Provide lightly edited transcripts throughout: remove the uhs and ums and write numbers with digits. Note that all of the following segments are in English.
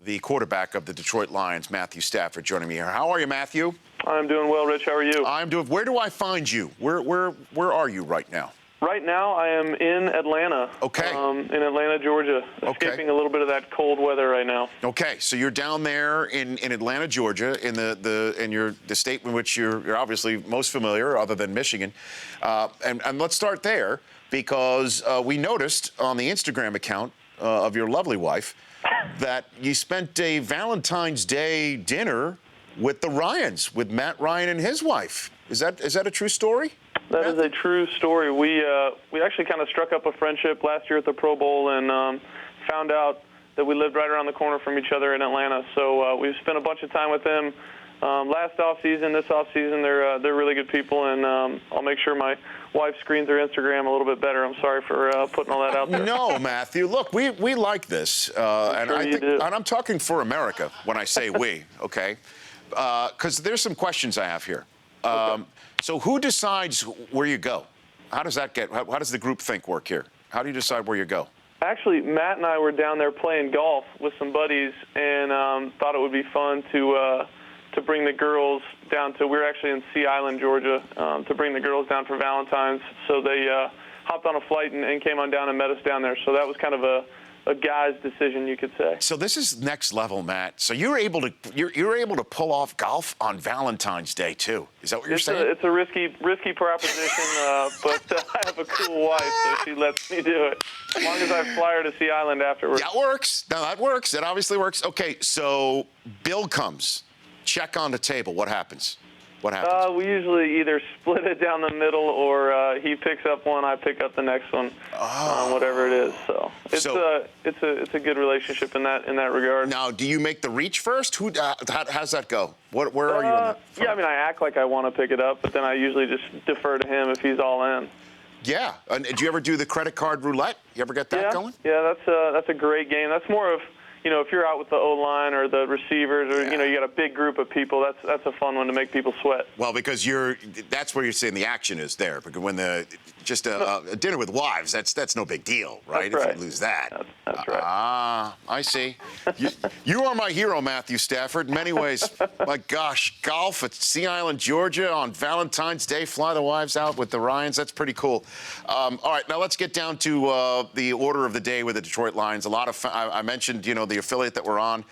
the quarterback of the Detroit Lions, Matthew Stafford, joining me here. How are you, Matthew? I'm doing well, Rich. How are you? I'm doing. Where do I find you? Where are you right now? Right now, I am in Atlanta. Okay. In Atlanta, Georgia. Escaping a little bit of that cold weather right now. Okay, so you're down there in Atlanta, Georgia, in the state in which you're obviously most familiar, other than Michigan. And let's start there because we noticed on the Instagram account of your lovely wife that you spent a Valentine's Day dinner with the Ryans, with Matt Ryan and his wife. Is that a true story? That is a true story. We actually kind of struck up a friendship last year at the Pro Bowl and found out that we lived right around the corner from each other in Atlanta. So we've spent a bunch of time with them last off season, this off season. They're really good people, and I'll make sure my wife screens her Instagram a little bit better. I'm sorry for putting all that out there. No, Matthew. Look, we like this, and I'm talking for America when I say we. Okay, because there's some questions I have here. Okay. So who decides where you go? How does that how does the group think work here? How do you decide where you go? Actually, Matt and I were down there playing golf with some buddies and thought it would be fun to bring the girls down to, we're actually in Sea Island, Georgia, to bring the girls down for Valentine's. So they hopped on a flight and came on down and met us down there. So that was kind of a guy's decision, you could say. So this is next level, Matt. So you're able to pull off golf on Valentine's Day too. Is that what you're saying? It's a risky proposition, but I have a cool wife, so she lets me do it. As long as I fly her to Sea Island afterwards. That works. No, that works. That obviously works. Okay, so bill comes. Check on the table. What happens? What happens? We usually either split it down the middle, or he picks up one, I pick up the next one, whatever it is. So it's a good relationship in that regard. Now, do you make the reach first? How's that go? Where are you? On that front? Yeah, I mean, I act like I want to pick it up, but then I usually just defer to him if he's all in. Yeah. And do you ever do the credit card roulette? You ever get that going? Yeah, that's a great game. That's more of, if you're out with the O-line or the receivers or, you got a big group of people, that's a fun one to make people sweat. Well, because that's where you're saying the action is there. Because when a dinner with wives, that's no big deal, right? That's right. If you lose that. That's right. I see. You are my hero, Matthew Stafford, in many ways. My gosh, golf at Sea Island, Georgia on Valentine's Day, fly the wives out with the Ryans. That's pretty cool. All right, now let's get down to the order of the day with the Detroit Lions. I mentioned, the affiliate that we're on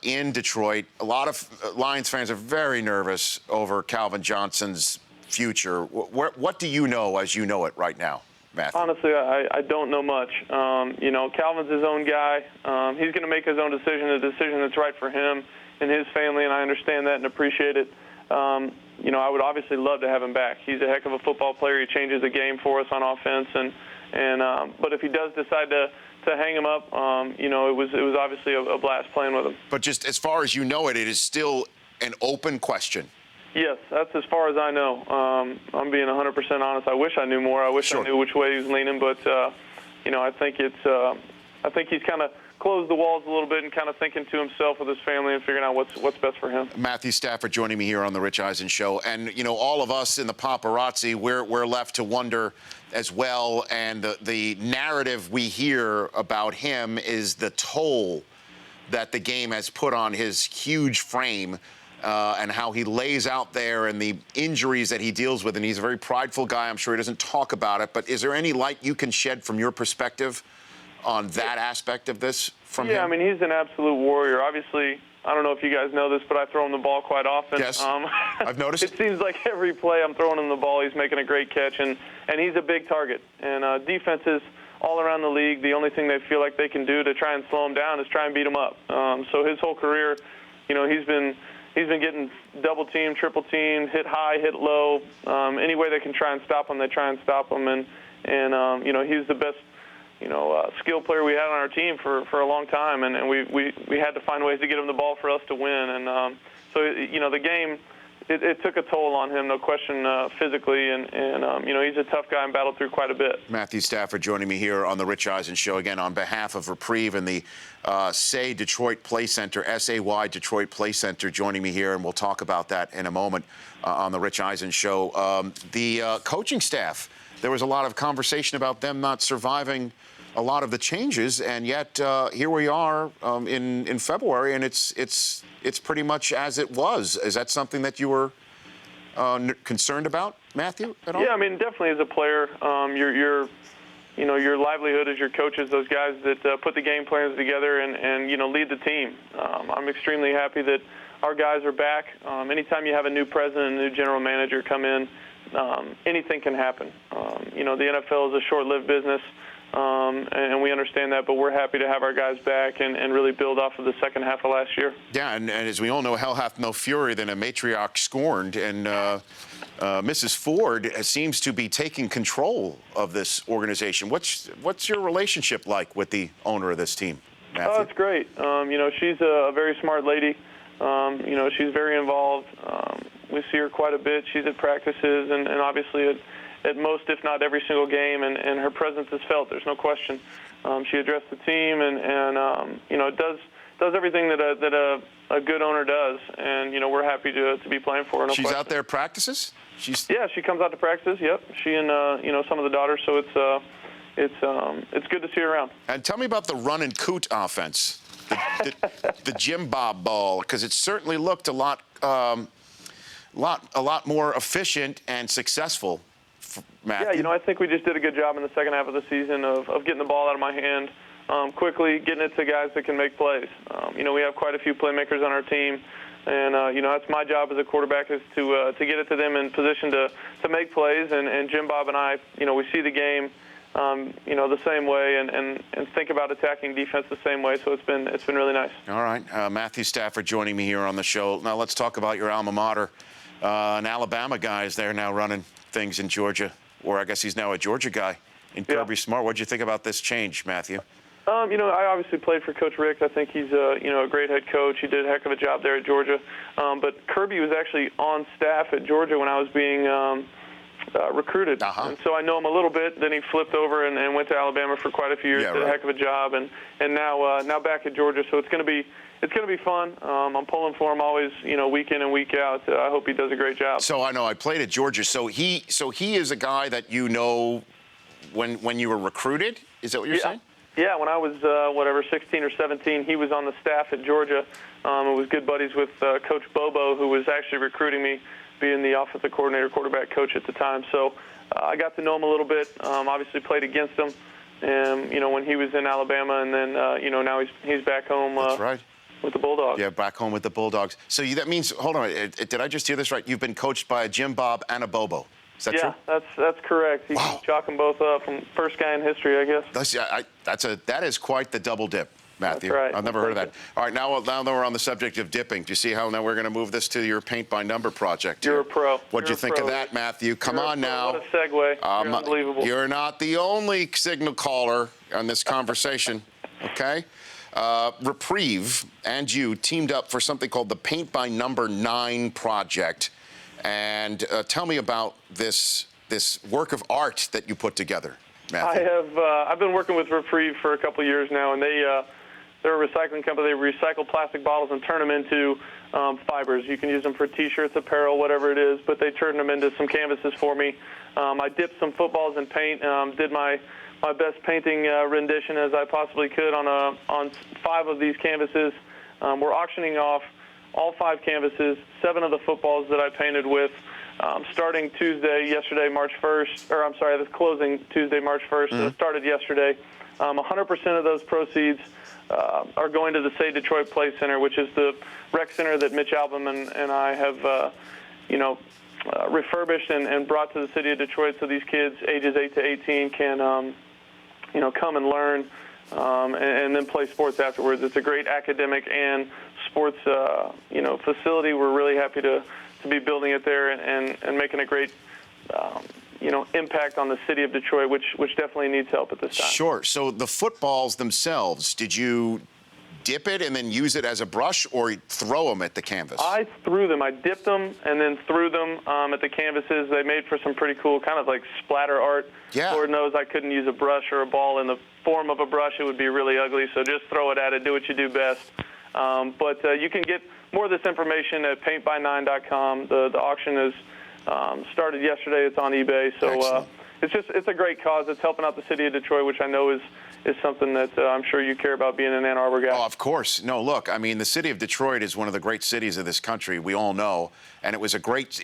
in Detroit. A lot of Lions fans are very nervous over Calvin Johnson's future. What do you know as you know it right now, Matthew? Honestly, I don't know much. Calvin's his own guy. He's going to make his own decision, a decision that's right for him and his family, and I understand that and appreciate it. I would obviously love to have him back. He's a heck of a football player. He changes the game for us on offense, but if he does decide to hang him up, it was obviously a blast playing with him. But just as far as you know it is still an open question. Yes, that's as far as I know. I'm being 100% honest. I wish I knew more. I wish I knew which way he was leaning, but I think he's kind of closed the walls a little bit and kind of thinking to himself with his family and figuring out what's best for him. Matthew Stafford joining me here on the Rich Eisen Show, and all of us in the paparazzi, we're left to wonder as well. And the narrative we hear about him is the toll that the game has put on his huge frame. And how he lays out there and the injuries that he deals with. And he's a very prideful guy. I'm sure he doesn't talk about it. But is there any light you can shed from your perspective on that aspect of this from him? Yeah, I mean, he's an absolute warrior. Obviously, I don't know if you guys know this, but I throw him the ball quite often. Yes, I've noticed. It seems like every play I'm throwing him the ball, he's making a great catch. And he's a big target. And defenses all around the league, the only thing they feel like they can do to try and slow him down is try and beat him up. So his whole career, he's been getting double teamed, triple teamed, hit high, hit low. Any way they can try and stop him, they try and stop him. And he's the best, skill player we had on our team for a long time. And we had to find ways to get him the ball for us to win. And so the game, it took a toll on him, no question, physically. And he's a tough guy and battled through quite a bit. Matthew Stafford joining me here on the Rich Eisen Show again on behalf of Reprieve and the Say Detroit Play Center, SAY Detroit Play Center, joining me here, and we'll talk about that in a moment on the Rich Eisen Show. The coaching staff, there was a lot of conversation about them not surviving a lot of the changes, and yet here we are in February, and it's pretty much as it was. Is that something that you were concerned about, Matthew, at all? Yeah, I mean, definitely as a player, your livelihood is your coaches, those guys that put the game plans together and lead the team. I'm extremely happy that our guys are back. Anytime you have a new president and a new general manager come in, anything can happen. The NFL is a short-lived business, and we understand that, but we're happy to have our guys back and really build off of the second half of last year. Yeah, and as we all know, hell hath no fury than a matriarch scorned, and Mrs. Ford seems to be taking control of this organization. What's your relationship like with the owner of this team, Matthew? Oh, it's great. She's a very smart lady. She's very involved. We see her quite a bit. She's at practices and obviously at most, if not every single game, and her presence is felt. There's no question. She addressed the team and does everything that a good owner does, and we're happy to be playing for her. No She's question. out there practices? Yeah, she comes out to practices. Yep, she and some of the daughters. So it's good to see her around. And tell me about the run and coot offense, the Jim Bob ball, because it certainly looked a lot more efficient and successcul. Matthew. Yeah, I think we just did a good job in the second half of the season of getting the ball out of my hand quickly, getting it to guys that can make plays. We have quite a few playmakers on our team, and that's my job as a quarterback is to get it to them in position to make plays. And Jim Bob and I, we see the game, the same way, and think about attacking defense the same way. So it's been really nice. All right, Matthew Stafford joining me here on the show. Now let's talk about your alma mater. An Alabama guy is there now running things in Georgia, or I guess he's now a Georgia guy in Kirby Smart. What did you think about this change, Matthew? I obviously played for Coach Rick. I think he's a great head coach. He did a heck of a job there at Georgia. But Kirby was actually on staff at Georgia when I was being recruited. And so I know him a little bit. Then he flipped over and went to Alabama for quite a few years. Did a heck of a job. And now back at Georgia. So it's going to be fun. I'm pulling for him always, week in and week out. I hope he does a great job. So I know I played at Georgia. So he is a guy that when you were recruited. Is that what you're saying? Yeah, when I was 16 or 17, he was on the staff at Georgia. I was good buddies with Coach Bobo, who was actually recruiting me, being the offensive coordinator, quarterback coach at the time. So I got to know him a little bit. Obviously played against him, and when he was in Alabama, and then now he's back home. That's right. With the Bulldogs. Yeah, back home with the Bulldogs. So that means, hold on, did I just hear this right? You've been coached by a Jim Bob and a Bobo. Is that true? Yeah, that's correct. You can chalk them both up from first guy in history, I guess. That is quite the double dip, Matthew. That's right. I've never heard of that. All right, now that we're on the subject of dipping, do you see how now we're going to move this to your paint by number project? You're a pro. What'd you think of that, Matthew? Come on now. What a segue. You're unbelievable. You're not the only signal caller on this conversation, okay? Reprieve and you teamed up for something called the Paint by Number 9 project. And tell me about this work of art that you put together, Matthew. I've been working with Reprieve for a couple of years now, and they're a recycling company. They recycle plastic bottles and turn them into fibers. You can use them for T-shirts, apparel, whatever it is, but they turned them into some canvases for me. I dipped some footballs in paint, did my best painting rendition as I possibly could on 5 of these canvases. We're auctioning off all 5 canvases, 7 of the footballs that I painted with, starting yesterday, March 1st, this closing Tuesday, March 1st, started yesterday. 100% of those proceeds are going to the Say Detroit Play Center, which is the rec center that Mitch Albom and I have, refurbished and brought to the city of Detroit so these kids ages 8 to 18 can, come and learn and then play sports afterwards. It's a great academic and sports, facility. We're really happy to be building it there and making a great, impact on the city of Detroit, which definitely needs help at this time. Sure. So the footballs themselves, did you dip it and then use it as a brush, or throw them at the canvas? I threw them. I dipped them and then threw them at the canvases. They made for some pretty cool kind of like splatter art. Yeah. Lord knows I couldn't use a brush or a ball in the form of a brush. It would be really ugly. So just throw it at it. Do what you do best. But you can get more of this information at paintby9.com. The auction is started yesterday. It's on eBay. So it's a great cause. It's helping out the city of Detroit, which I know is something that I'm sure you care about, being an Ann Arbor guy. Oh, of course. No, look, I mean, the city of Detroit is one of the great cities of this country. We all know, and it was a great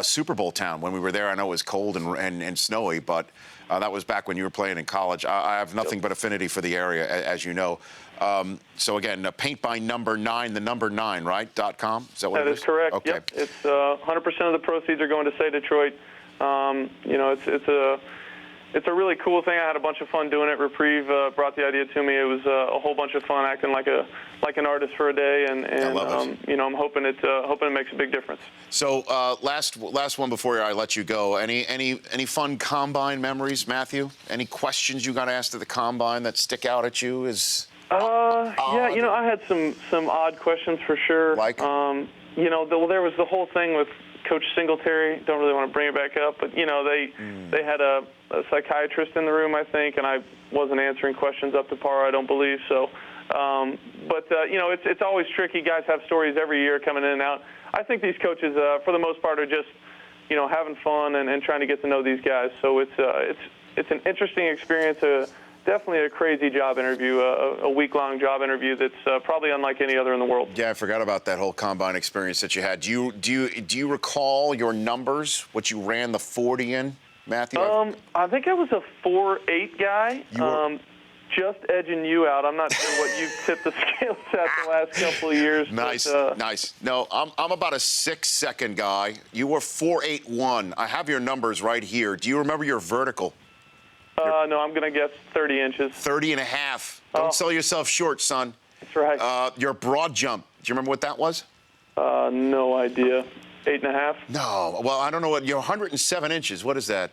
Super Bowl town when we were there. I know it was cold and snowy, but that was back when you were playing in college. I have nothing but affinity for the area, as you know. So again, paint by number 9, the number 9, right? .com. Is that what it is? That is correct. Okay. Yep. It's 100% of the proceeds are going to Say Detroit. You know, it's a really cool thing. I had a bunch of fun doing it. Reprieve brought the idea to me. It was a whole bunch of fun, acting like an artist for a day, and you know, I'm hoping it makes a big difference. So last one before I let you go. Any fun combine memories, Matthew? Any questions you got asked at the combine that stick out at you? Yeah, you know, I had some odd questions for sure. Like? You know, there was the whole thing with Coach Singletary. Don't really want to bring it back up, but you know, they had a psychiatrist in the room, I think, and I wasn't answering questions up to par, I don't believe. So, but you know, it's always tricky. Guys have stories every year coming in and out. I think these coaches, for the most part, are just, you know, having fun and trying to get to know these guys. So it's an interesting experience. Definitely a crazy job interview, a week-long job interview that's probably unlike any other in the world. Yeah, I forgot about that whole combine experience that you had. Do you recall your numbers? What you ran the 40 in, Matthew? I think I was a 4.8 guy. Just edging you out. I'm not sure what you've tipped the scales at the last couple of years. Nice, but, nice. No, I'm about a 6-second guy. You were 4.81. I have your numbers right here. Do you remember your vertical? No, I'm going to guess 30 inches. 30 and a half. Don't sell yourself short, son. That's right. Your broad jump. Do you remember what that was? No idea. 8.5? No. Well, I don't know what. You're 107 inches. What is that?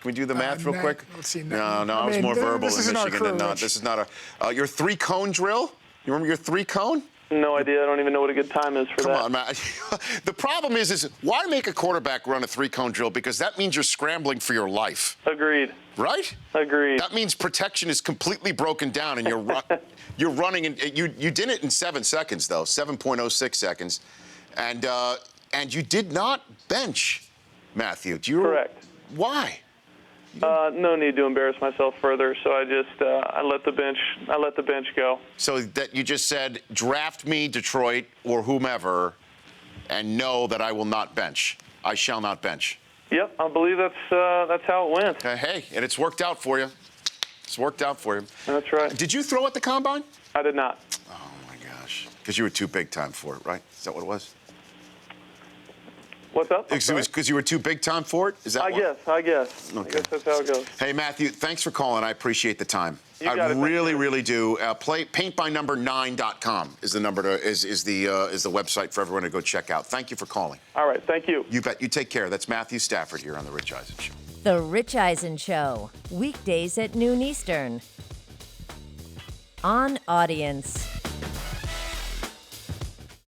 Can we do the math real quick? Let's see. No, I was more verbal in Michigan than not. This is not your 3-cone drill. You remember your 3-cone? No idea. I don't even know what a good time is for that. Come on, Matt. The problem is why make a quarterback run a 3-cone drill? Because that means you're scrambling for your life. Agreed. Right? Agreed. That means protection is completely broken down, and you're running. You did it in 7 seconds, though, 7.06 seconds, and you did not bench, Matthew. Correct. Why? No need to embarrass myself further, so I just I let the bench go. So that you just said, draft me, Detroit, or whomever, and know that I will not bench. I shall not bench. Yep, I believe that's how it went. Hey, and it's worked out for you. It's worked out for you. That's right. Did you throw at the combine? I did not. Oh my gosh, because you were too big time for it, right? Is that what it was? What's up? It was because you were too big time for it? Is that I guess. Okay. I guess that's how it goes. Hey, Matthew, thanks for calling. I appreciate the time. You got it. Really do. Paintbynumber9.com is the website for everyone to go check out. Thank you for calling. All right. Thank you. You bet. You take care. That's Matthew Stafford here on The Rich Eisen Show. The Rich Eisen Show, weekdays at noon Eastern. On Audience.